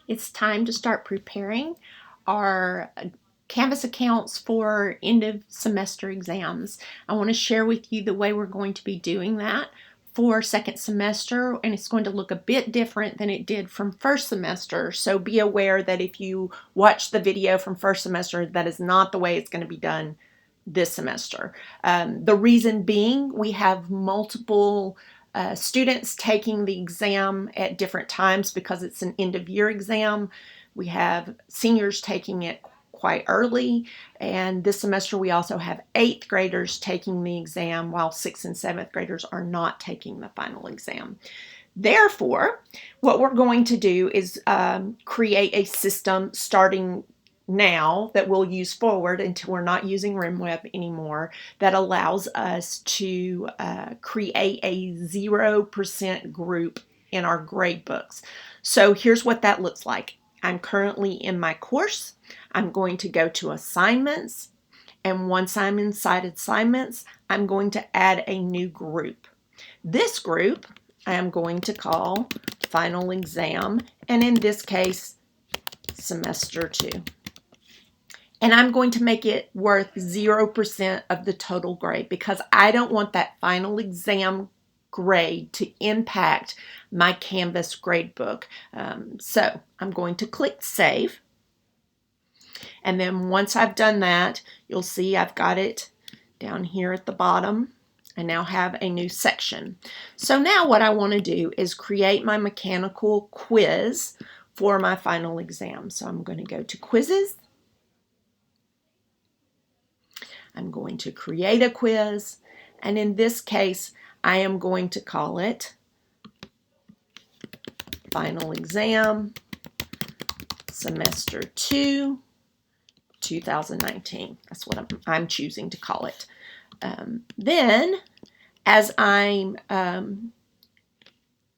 it's time to start preparing our Canvas accounts for end of semester exams. I want to share with you the way we're going to be doing that for second semester, and it's going to look a bit different than it did from first semester. So be aware that if you watch the video from first semester, that is not the way it's going to be done this semester. The reason being, we have multiple students taking the exam at different times because it's an end of year exam. We have seniors taking it quite early, and this semester we also have 8th graders taking the exam while 6th and 7th graders are not taking the final exam. Therefore, what we're going to do is create a system starting now that we'll use forward until we're not using RimWeb anymore, that allows us to create a 0% group in our grade books. So here's what that looks like. I'm currently in my course. I'm going to go to assignments, and once I'm inside assignments, I'm going to add a new group. This group I am going to call final exam, and in this case, semester 2. And I'm going to make it worth 0% of the total grade because I don't want that final exam grade to impact my Canvas gradebook. So I'm going to click Save. And then once I've done that, you'll see I've got it down here at the bottom. I now have a new section. So now what I want to do is create my mechanical quiz for my final exam. So I'm going to go to Quizzes. I'm going to create a quiz, and in this case, I am going to call it Final Exam Semester 2, 2019. That's what I'm choosing to call it. Then, as I'm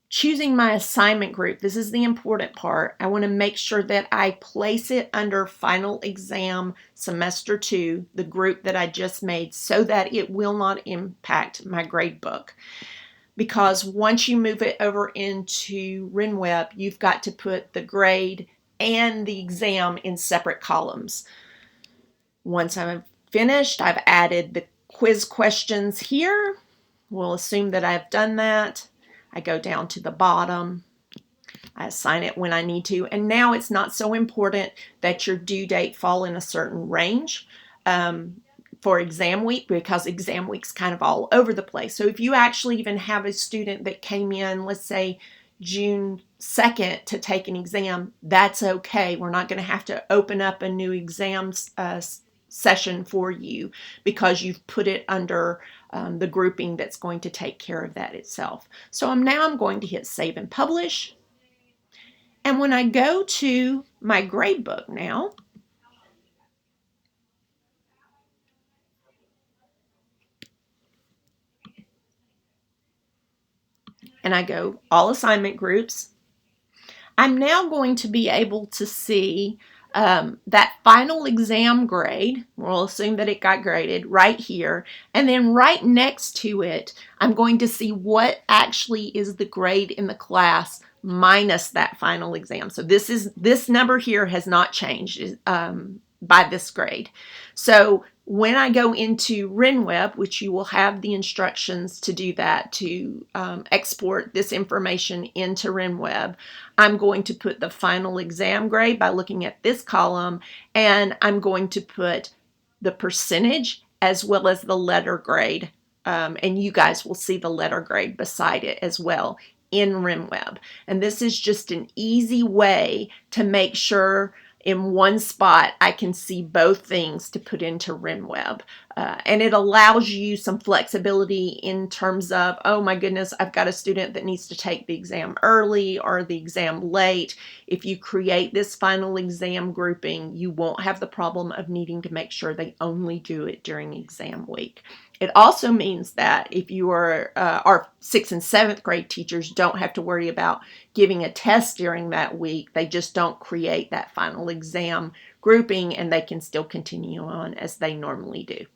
choosing my assignment group, this is the important part. I want to make sure that I place it under Final Exam Semester 2, the group that I just made, so that it will not impact my grade book. Because once you move it over into RimWeb, you've got to put the grade and the exam in separate columns. Once I'm finished, I've added the quiz questions here. We'll assume that I've done that. I go down to the bottom, I assign it when I need to, and now it's not so important that your due date fall in a certain range for exam week, because exam week's kind of all over the place. So if you actually even have a student that came in, let's say June 2nd to take an exam, that's okay. We're not going to have to open up a new exam session for you because you've put it under the grouping that's going to take care of that itself. So I'm going to hit Save and Publish. And when I go to my gradebook now, and I go All Assignment Groups, I'm now going to be able to see that final exam grade. We'll assume that it got graded right here, and then right next to it I'm going to see what actually is the grade in the class minus that final exam. So this number here has not changed by this grade. So when I go into RimWeb, which you will have the instructions to do that, to export this information into RimWeb, I'm going to put the final exam grade by looking at this column, and I'm going to put the percentage as well as the letter grade, and you guys will see the letter grade beside it as well in RimWeb. And this is just an easy way to make sure in one spot I can see both things to put into RimWeb. And it allows you some flexibility in terms of, oh my goodness, I've got a student that needs to take the exam early or the exam late. If you create this final exam grouping, you won't have the problem of needing to make sure they only do it during exam week. It also means that if you are our 6th and 7th grade teachers don't have to worry about giving a test during that week. They just don't create that final exam grouping, and they can still continue on as they normally do.